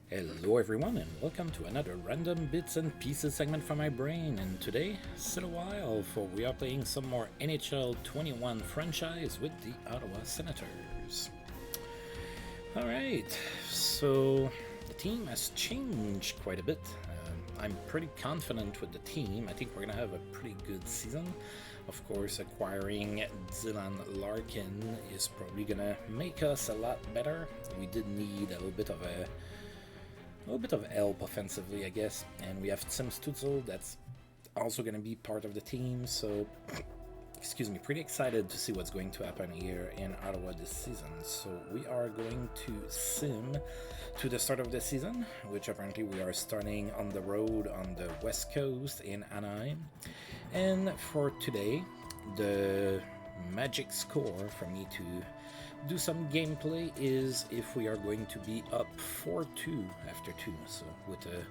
Hello everyone and welcome to another random bits and pieces segment from my brain, and today, sit a while for we are playing some more NHL21 franchise with the Ottawa Senators. Alright, so the team has changed quite a bit. I'm pretty confident with the team. I think we're going to have a pretty good season. Of course, acquiring Dylan Larkin is probably going to make us a lot better. We did need a little bit of help offensively, I guess. And we have Tim Stutzel that's also going to be part of the team. So, excuse me, pretty excited to see what's going to happen here in Ottawa this season. So we are going to sim to the start of the season, which apparently we are starting on the road on the west coast in Anaheim. And for today, the magic score for me to do some gameplay is if we are going to be up 4-2 after 2. So with a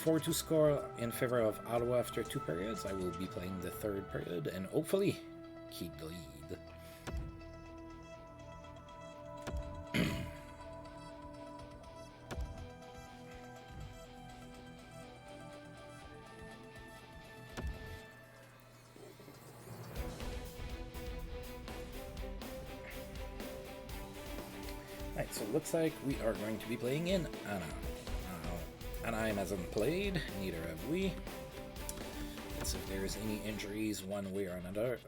4-2 score in favor of Ottawa after 2 periods, I will be playing the 3rd period and hopefully keep the lead. Right, so it looks like we are going to be playing in Anaheim. Anaheim hasn't played, neither have we. Let's see if there's any injuries one way or another.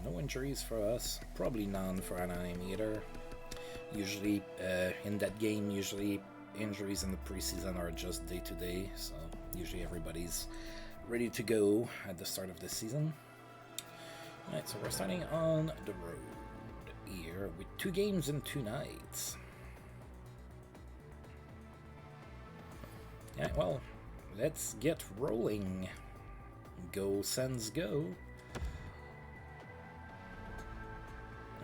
No injuries for us, probably none for Anaheim either. Usually in that game, injuries in the preseason are just day to day, so usually everybody's ready to go at the start of the season. Alright, so we're starting on the road here with 2 games in 2 nights. Yeah, well, let's get rolling. Go Sens go.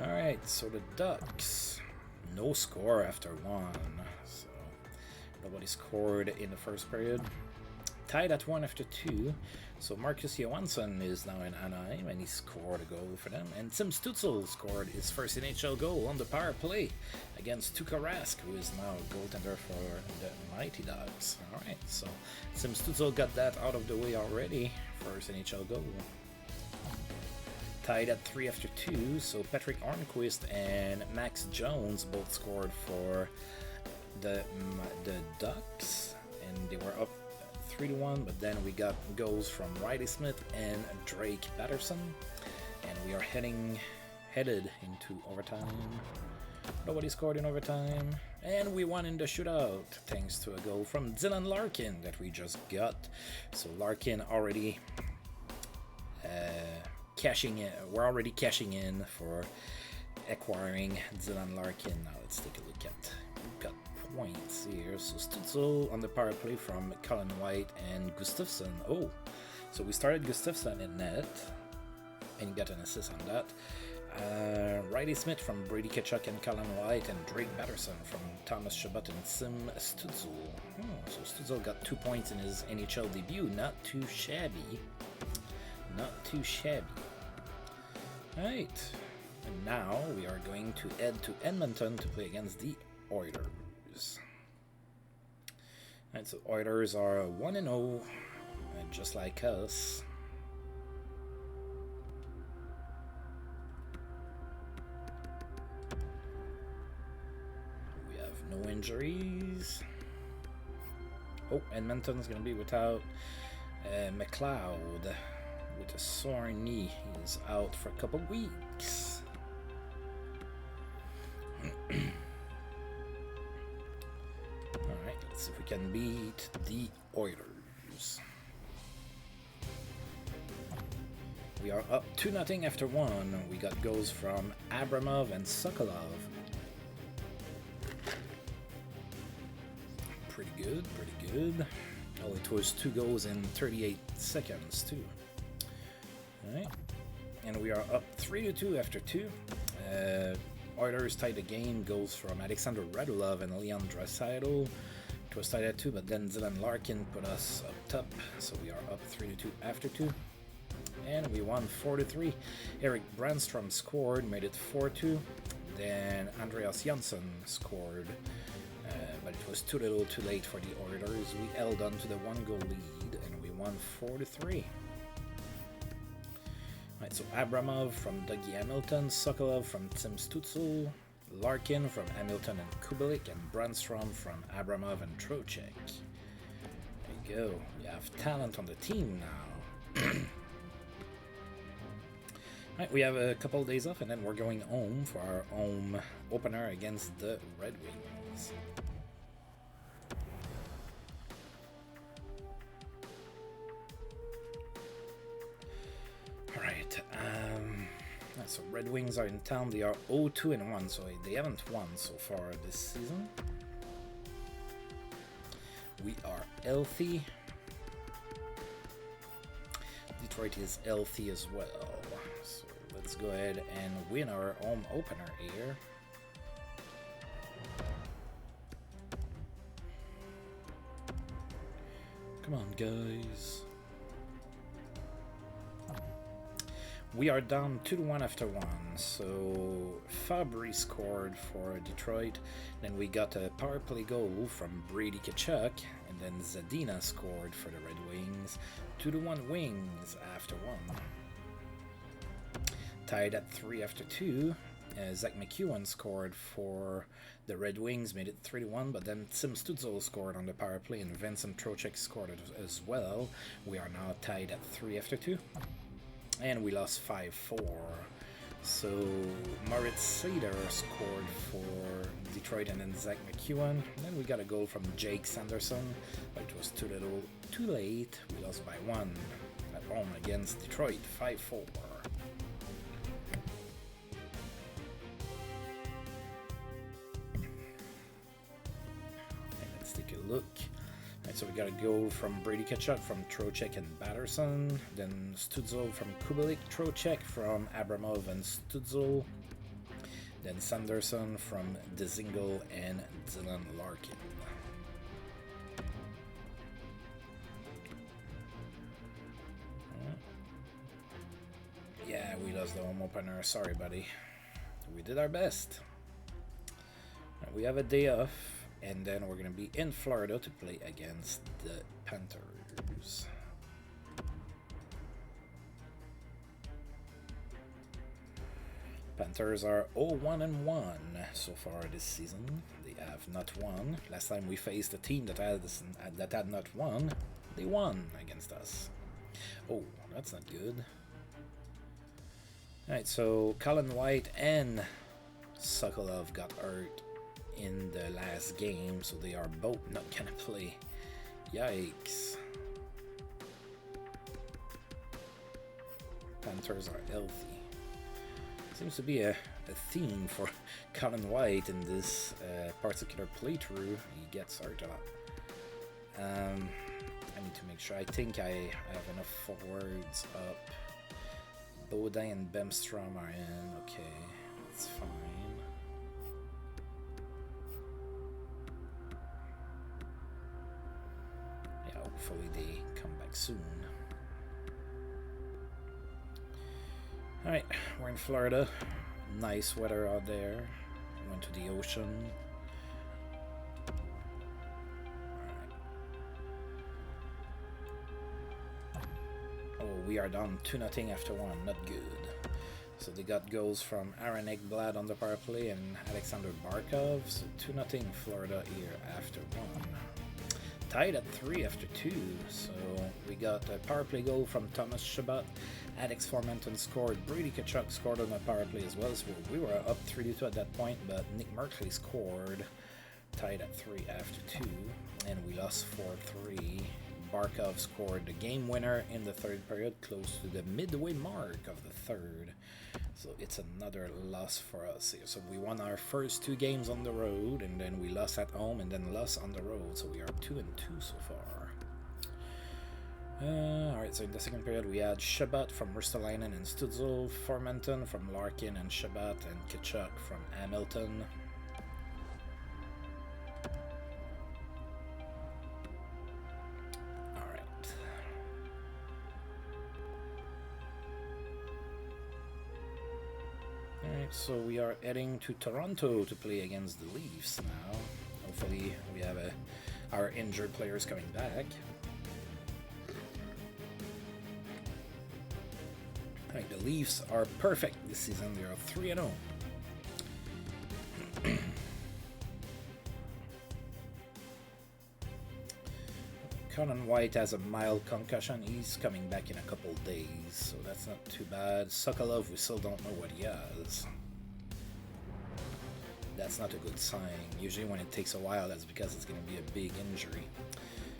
Alright, so the Ducks, no score after 1, so nobody scored in the first period. Tied at 1 after 2, so Marcus Johansson is now in Anaheim and he scored a goal for them. And Tim Stutzel scored his first NHL goal on the power play against Tuukka Rask, who is now a goaltender for the Mighty Ducks. Alright, so Tim Stutzel got that out of the way already, first NHL goal. Tied at 3 after 2, so Patrick Arnquist and Max Jones both scored for the Ducks, and they were up 3-1, but then we got goals from Riley Smith and Drake Patterson, and we are headed into overtime. Nobody scored in overtime, and we won in the shootout thanks to a goal from Dylan Larkin that we just got. So Larkin already cashing in. We're already cashing in for acquiring Dylan Larkin. Now let's take a look at we've got points here. So Stutzel on the power play from Colin White and Gustafsson. Oh, so we started Gustafsson in net, and he got an assist on that. Riley Smith from Brady Tkachuk and Colin White, and Drake Patterson from Thomas Chabot and Sim Stutzel. So Stutzel got 2 points in his NHL debut. Not too shabby. Not too shabby. Alright, and now we are going to head to Edmonton to play against the Oilers. Alright, so Oilers are 1-0, just like us. We have no injuries. Oh, Edmonton's going to be without McLeod with a sore knee. He's out for a couple weeks. Alright, let's see if we can beat the Oilers. We are up 2-0 after 1. We got goals from Abramov and Sokolov. Pretty good. Oh, it was 2 goals in 38 seconds too. Alright, and we are up 3-2 after 2. Oilers tied the game, goals from Alexander Radulov and Leon Draisaitl. It was tied at 2, but then Dylan Larkin put us up top, so we are up 3-2 after 2. And we won 4-3. Eric Brandstrom scored, made it 4-2. Then Andreas Jansson scored, but it was too little too late for the Oilers. We held on to the 1-goal lead and we won 4-3. Right, so Abramov from Dougie Hamilton, Sokolov from Tim Stützle, Larkin from Hamilton and Kubelik, and Brandstrom from Abramov and Trocheck. There you go. We have talent on the team now. Right, we have a couple of days off and then we're going home for our home opener against the Red Wings. Alright, so Red Wings are in town. They are 0-2-1, so they haven't won so far this season. We are healthy. Detroit is healthy as well. So let's go ahead and win our home opener here. Come on, guys. We are down 2-1 after one. So Fabry scored for Detroit. Then we got a power play goal from Brady Tkachuk. And then Zadina scored for the Red Wings. 2-1 Wings after one. Tied at 3 after 2. Zach McEwen scored for the Red Wings, made it 3-1, but then Tim Stützle scored on the power play and Vincent Trocheck scored as well. We are now tied at 3 after 2. And we lost 5-4. So Moritz Seider scored for Detroit and then Zach McEwen. And then we got a goal from Jake Sanderson, but it was too little, too late. We lost by 1 at home against Detroit, 5-4. And let's take a look. So we got a goal from Brady Tkachuk, from Trocheck and Batterson, then Stützle from Kubelik, Trocheck from Abramov and Stützle, then Sanderson from Dzingel and Dylan Larkin. Yeah, we lost the home opener. Sorry, buddy. We did our best. We have a day off. And then we're going to be in Florida to play against the Panthers. Panthers are 0-1-1 so far this season. They have not won. Last time we faced a team that had not won, they won against us. Oh, that's not good. Alright, so Colin White and Sokolov got hurt in the last game, so they are both not gonna play. Yikes. Panthers are healthy. Seems to be a theme for Colin White in this particular playthrough. He gets hurt a lot. I need to make sure. I think I have enough forwards up. Bodin and Bemstrom are in. Okay, that's fine. Hopefully they come back soon. Alright, we're in Florida. Nice weather out there. Went to the ocean. Oh, we are down 2-0 after one. Not good. So they got goals from Aaron Ekblad on the power play and Alexander Barkov. So 2-0 Florida here after one. Tied at 3 after 2, so we got a power play goal from Thomas Chabot. Alex Formenton scored. Brady Tkachuk scored on the power play as well, so we were up 3-2 at that point, but Nick Merkley scored. Tied at 3 after 2, and we lost 4-3. Barkov scored the game winner in the third period, close to the midway mark of the third. So it's another loss for us here. So we won our first 2 games on the road, and then we lost at home, and then lost on the road. So we are 2-2 so far. Alright, so in the second period we had Chabot from Ristolainen and Stützle, Formenton from Larkin and Chabot, and Tkachuk from Hamilton. So we are heading to Toronto to play against the Leafs now. Hopefully we have our injured players coming back. Alright, the Leafs are perfect this season. They are 3-0. Colin White has a mild concussion. He's coming back in a couple days, so that's not too bad. Sokolov, we still don't know what he has. That's not a good sign. Usually when it takes a while, that's because it's going to be a big injury.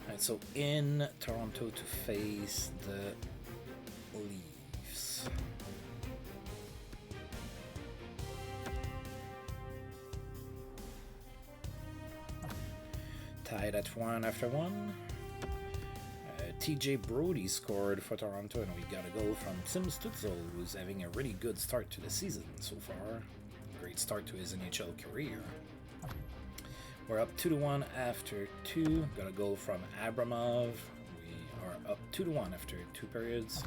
Alright, so in Toronto to face the Leafs. Tied at 1 after 1. TJ Brody scored for Toronto, and we got a goal from Tim Stützle, who's having a really good start to the season so far. Great start to his NHL career. We're up 2-1 after 2. Got a goal from Abramov. We are up 2-1 after 2 periods.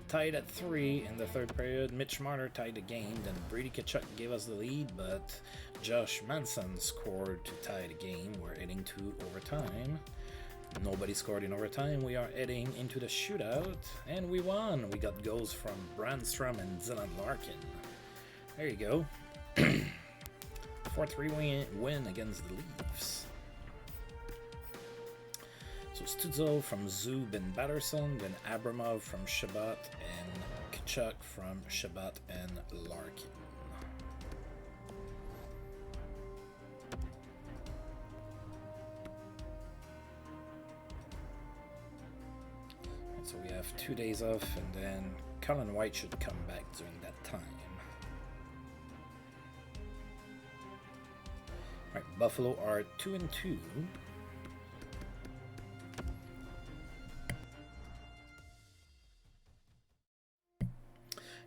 Tied at 3 in the 3rd period. Mitch Marner tied the game. Then Brady Tkachuk gave us the lead, but Josh Manson scored to tie the game. We're heading to overtime. Nobody scored in overtime. We are heading into the shootout, and we won. We got goals from Brandstrom and Dylan Larkin. There you go. 4-3 win against the Leafs. So Stützle from Zub and Batterson, then Abramov from Shabbat, and Tkachuk from Shabbat and Larkin. So we have 2 days off, and then Colin White should come back during that time. Right, Buffalo are 2-2.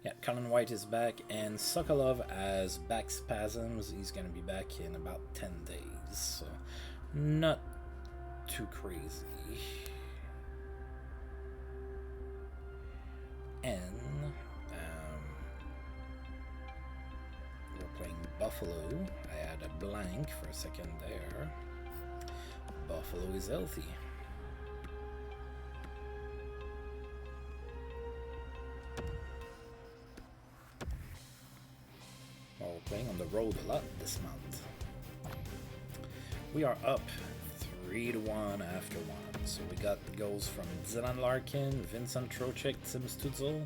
Yeah, Colin White is back, and Sokolov has back spasms. He's going to be back in about 10 days, so not too crazy. And we're playing Buffalo. I had a blank for a second there. Buffalo is healthy. Well, we're playing on the road a lot this month. We are up 3-1 after 1. So we got the goals from Dylan Larkin, Vincent Trocheck, Tim Stützle,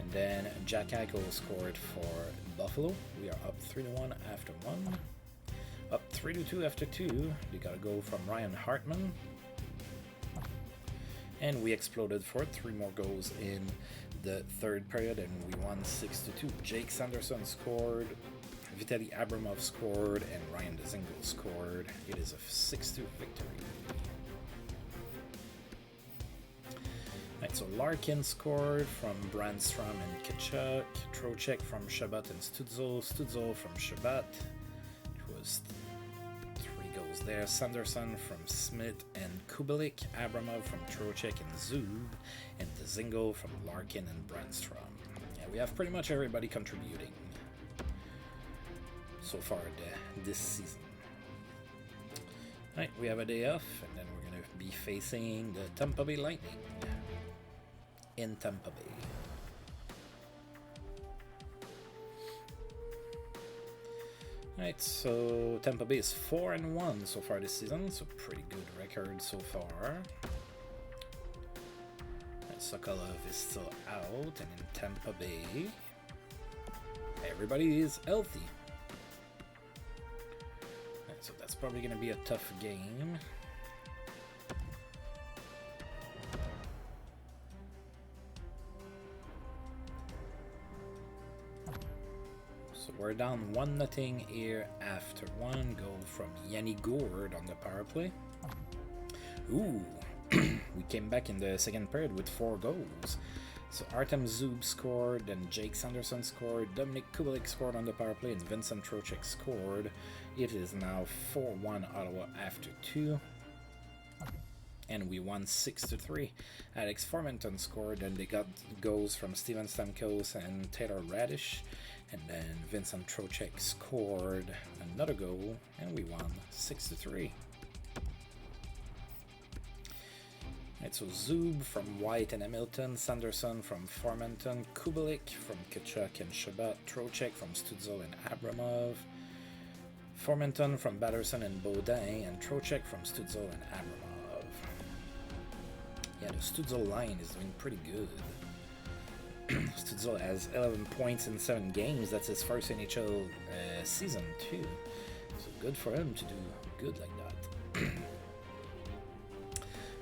and then Jack Eichel scored for Buffalo. We are up 3-1 after 1. Up 3-2 after 2. We got a goal from Ryan Hartman. And we exploded for 3 more goals in the 3rd period, and we won 6-2. Jake Sanderson scored, Vitaly Abramov scored, and Ryan Dzingel scored. It is a 6-2 victory. Right, so Larkin scored from Brandstrom and Tkachuk, Trocheck from Shabbat and Stützle from Shabbat. It was 3 goals there. Sanderson from Smith and Kubelik, Abramov from Trocheck and Zub, and Dzingel from Larkin and Brandstrom. Yeah, we have pretty much everybody contributing so far this season. Right, we have a day off, and then we're going to be facing the Tampa Bay Lightning in Tampa Bay. Right, so Tampa Bay is 4-1 so far this season, so pretty good record so far. Right, Sokolov is still out, and in Tampa Bay, everybody is healthy. Right, so that's probably going to be a tough game. So we're down 1-0 here after 1 goal from Yanni Gourde on the power play. Ooh, we came back in the 2nd period with 4 goals. So Artem Zub scored, then Jake Sanderson scored, Dominic Kubelik scored on the power play, and Vincent Trocheck scored. It is now 4-1 Ottawa after 2. And we won 6-3. Alex Formenton scored, and they got goals from Steven Stamkos and Taylor Radish. And then Vincent Trocheck scored another goal, and we won 6-3. Right, so Zub from White and Hamilton, Sanderson from Formenton, Kubelik from Kachuk and Shabbat, Trocheck from Stutzel and Abramov, Formenton from Batterson and Baudin, and Trocheck from Stutzel and Abramov. Yeah, the Stutzel line is doing pretty good. Stutzel has 11 points in 7 games. That's his first NHL season too. So good for him to do good like that.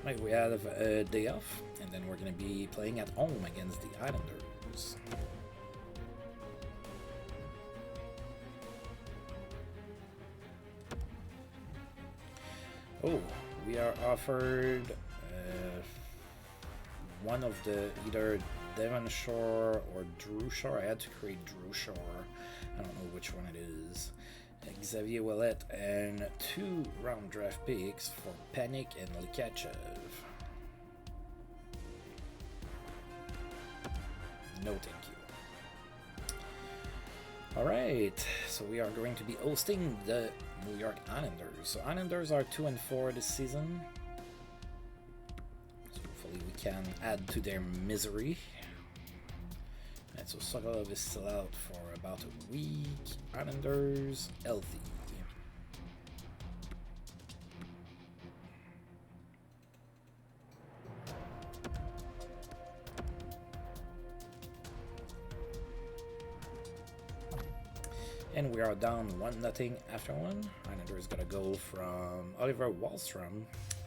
Right, we have a day off, and then we're going to be playing at home against the Islanders. Oh, we are offered one of the either Devonshore or Drewshore. I had to create Drewshore. I don't know which one it is. Xavier Ouellet and 2 round draft picks for Panik and Likachev. No, thank you. Alright, so we are going to be hosting the New York Islanders. So Islanders are 2-4 this season. So hopefully we can add to their misery. And so Sokolov is still out for about a week. Islanders healthy. And we are down 1-0 after one. Islanders got a goal from Oliver Wahlstrom.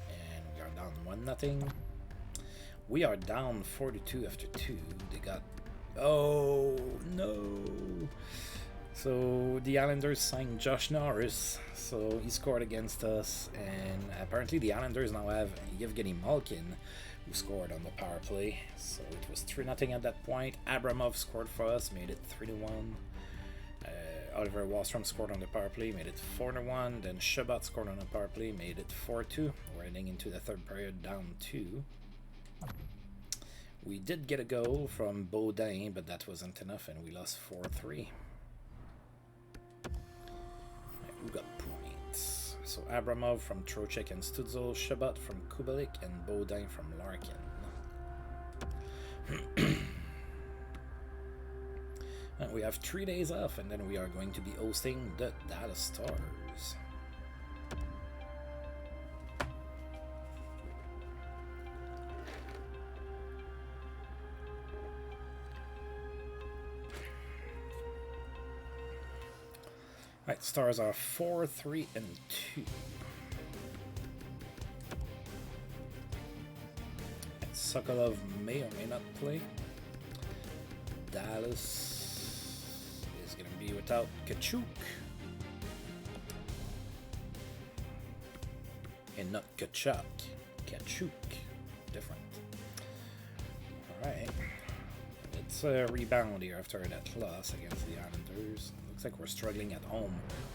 And we are down 1-0. We are down 4-2 after 2. They got... Oh, no. So the Islanders signed Josh Norris. So he scored against us. And apparently the Islanders now have Yevgeny Malkin, who scored on the power play. So it was 3-0 at that point. Abramov scored for us, made it 3-1. Oliver Wahlstrom scored on the power play, made it 4-1. Then Shabbat scored on the power play, made it 4-2. We're heading into the third period, down 2. We did get a goal from Baudin, but that wasn't enough, and we lost 4-3. Right, who got points? So Abramov from Trocheck and Stutzel, Shabbat from Kubelik, and Baudin from Larkin. And we have 3 days off, and then we are going to be hosting the Dallas Stars. Right, Stars are 4-3-2. Sokolov may or may not play. Dallas is going to be without Kachuk. And not Kachuk. Kachuk. Different. Alright. Let's rebound here after that loss against the Islanders. Looks like we're struggling at home.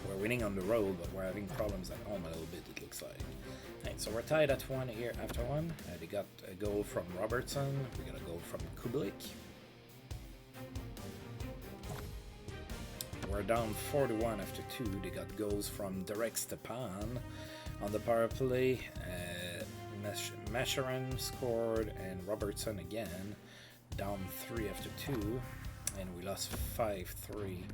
We're winning on the road, but we're having problems at home a little bit, it looks like. Right, so we're tied at 1 here after 1. They got a goal from Robertson. We got a goal from Kubelik. We're down 4-1 after 2. They got goals from Derek Stepan on the power play. Masharan scored and Robertson again. Down 3 after 2. And we lost 5-3.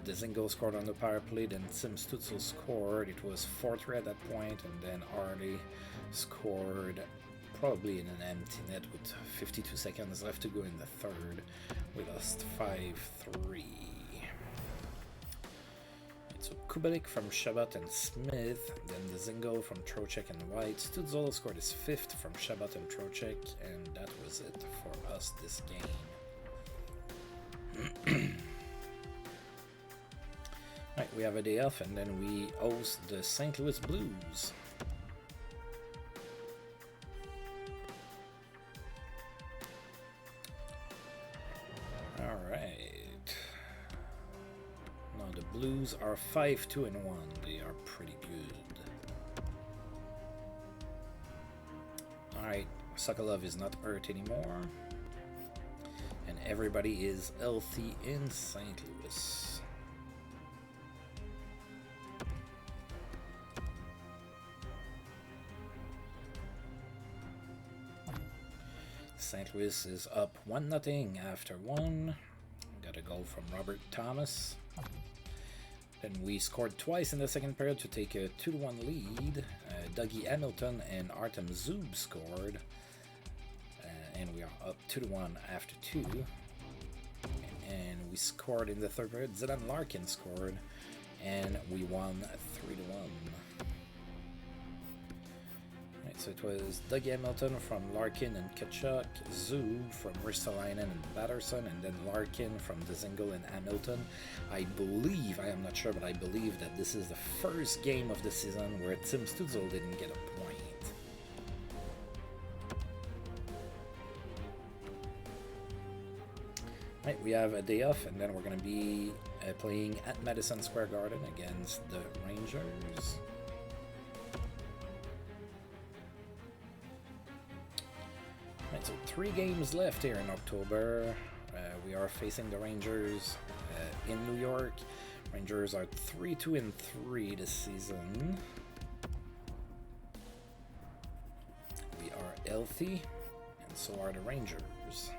Dzingel scored on the power play, then Tim Stutzel scored. It was 4-3 at that point, and then Harley scored probably in an empty net with 52 seconds left to go in the third. We lost 5-3. So Kubelik from Shabbat and Smith, then Dzingel from Trocheck and White. Stutzel scored his 5th from Shabbat and Trocheck, and that was it for us this game. Right, we have a day off, and then we host the St. Louis Blues. Alright. Now the Blues are 5-2-1. They are pretty good. Alright, Sokolov is not hurt anymore. And everybody is healthy in St. Louis. St. Louis is up 1-0 after 1. Got a goal from Robert Thomas. Then we scored twice in the second period to take a 2-1 lead. Dougie Hamilton and Artem Zub scored. And we are up 2-1 after 2. And we scored in the third period. Dylan Larkin scored. And we won 3-1. So it was Dougie Hamilton from Larkin and Kachuk, Zub from Ristolainen and Batterson, and then Larkin from Dzingel and Hamilton. I believe, I am not sure, but I believe that this is the first game of the season where Tim Stützle didn't get a point. Right, we have a day off, and then we're going to be playing at Madison Square Garden against the Rangers. So 3 games left here in October. We are facing the Rangers in New York. Rangers are 3-2-3 this season. We are healthy, and so are the Rangers.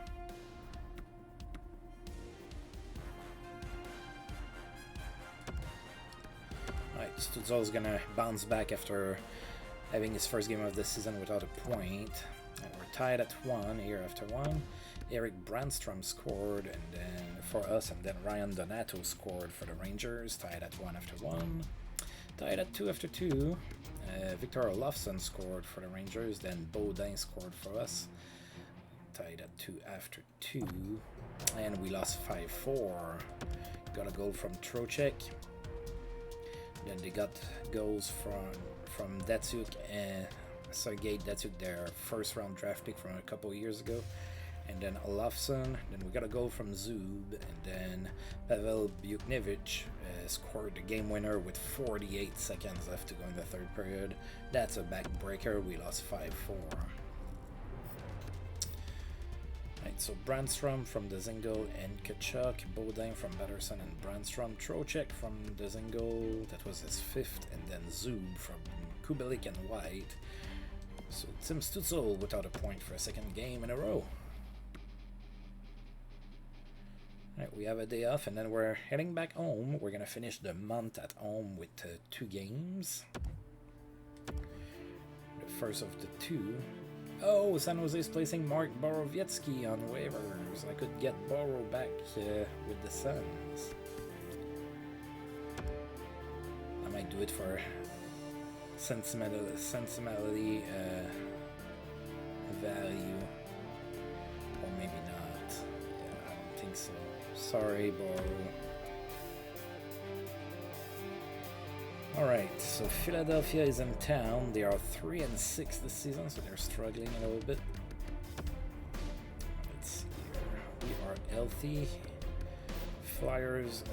Alright, Stützle's gonna bounce back after having his first game of the season without a point. And we're tied at 1 here after 1. Eric Brandstrom scored and then for us, and then Ryan Donato scored for the Rangers, tied at 1 after 1. Tied at 2 after 2. Victor Olofsson scored for the Rangers, then Baudin scored for us. Tied at 2 after 2. And we lost 5-4. Got a goal from Trocheck. Then they got goals from Datsuk and Sergei Datsuk, their first round draft pick from a couple years ago, and then Olofsson. Then we got a goal from Zub, and then Pavel Buknevich scored the game winner with 48 seconds left to go in the third period. That's a backbreaker. We lost 5-4. Right, so Brandstrom from Dzingel and Kachuk, Baudin from Batterson and Brandstrom, Trocheck from Dzingel, that was his 5th, and then Zub from Kubelik and White. So Tim Stützle without a point for a second game in a row. Alright, we have a day off, and then we're heading back home. We're going to finish the month at home with 2 games. The first of the 2. Oh, San Jose is placing Mark Borowiecki on waivers. I could get Boro back with the Suns. I might do it for sentimentality value, or maybe not. Yeah, I don't think so. Sorry, Boro. Alright, so Philadelphia is in town. They are 3-6 this season, so they're struggling a little bit. Let's see here. We are healthy. Flyers,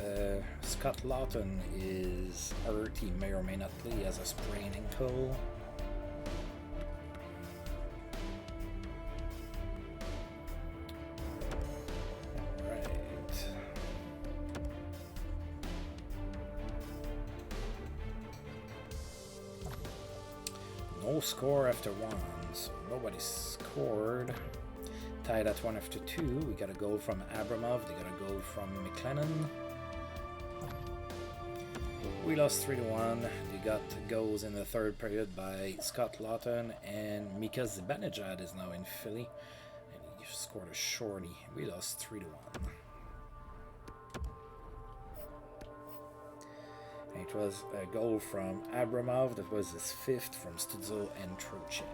Scott Lawton is hurt. He may or may not play. He has a sprained ankle. Alright. No score after 1, so nobody scored. Tied at 1 after 2. We got a goal from Abramov. They got a goal from McLennan. We lost 3-1. They got goals in the third period by Scott Lawton, and Mika Zibanejad is now in Philly, and he scored a shorty. We lost 3-1. And it was a goal from Abramov. That was his 5th, from Stützle and Trocheck.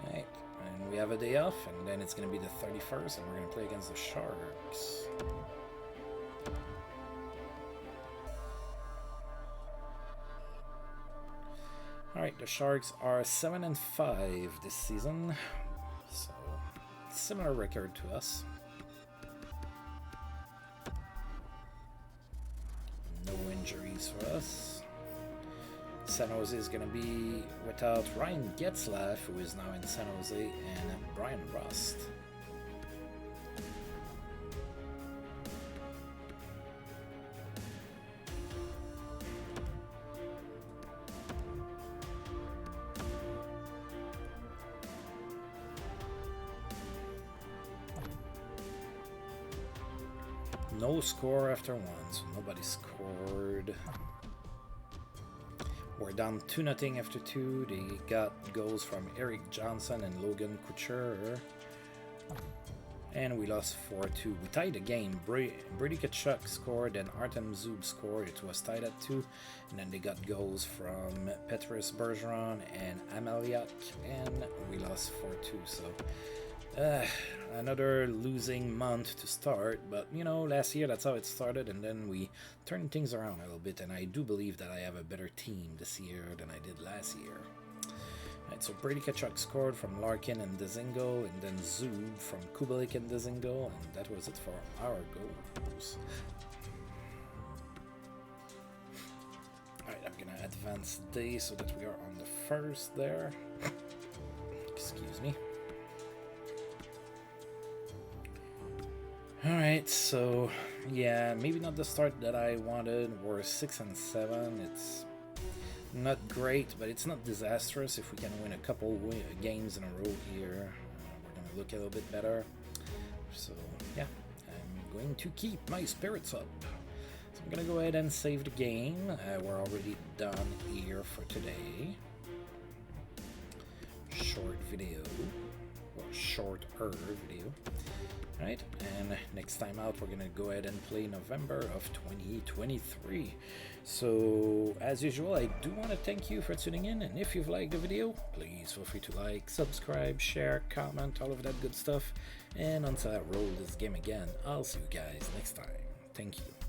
Right, and we have a day off, and then it's going to be the 31st, and we're going to play against the Sharks. Alright, the Sharks are 7-5 this season, so similar record to us. No injuries for us. San Jose is going to be without Ryan Getzlaff, who is now in San Jose, and Brian Rust. No score after one, so nobody scored. We're down 2-0 after 2. They got goals from Eric Johnson and Logan Couture. And we lost 4-2. We tied the game. Brady Tkachuk scored and Artem Zub scored. It was tied at 2. And then they got goals from Petrus Bergeron and Ameliak. And we lost 4-2. So another losing month to start, but you know, last year that's how it started, and then we turned things around a little bit, and I do believe that I have a better team this year than I did last year. Alright, so Brady Tkachuk scored from Larkin and Dzingel, and then Zub from Kubelik and Dzingel, and that was it for our goals. Alright, I'm gonna advance day so that we are on the first there. Excuse me. Alright, so yeah, maybe not the start that I wanted. We're 6-7. It's not great, but it's not disastrous. If we can win a couple games in a row here, we're going to look a little bit better. So yeah, I'm going to keep my spirits up. So I'm going to go ahead and save the game. We're already done here for today. Short video, or shorter video. Right, and next time out we're gonna go ahead and play November of 2023. So as usual, I do want to thank you for tuning in, and if you've liked the video, please feel free to like, subscribe, share, comment, all of that good stuff. And until I roll this game again, I'll see you guys next time. Thank you.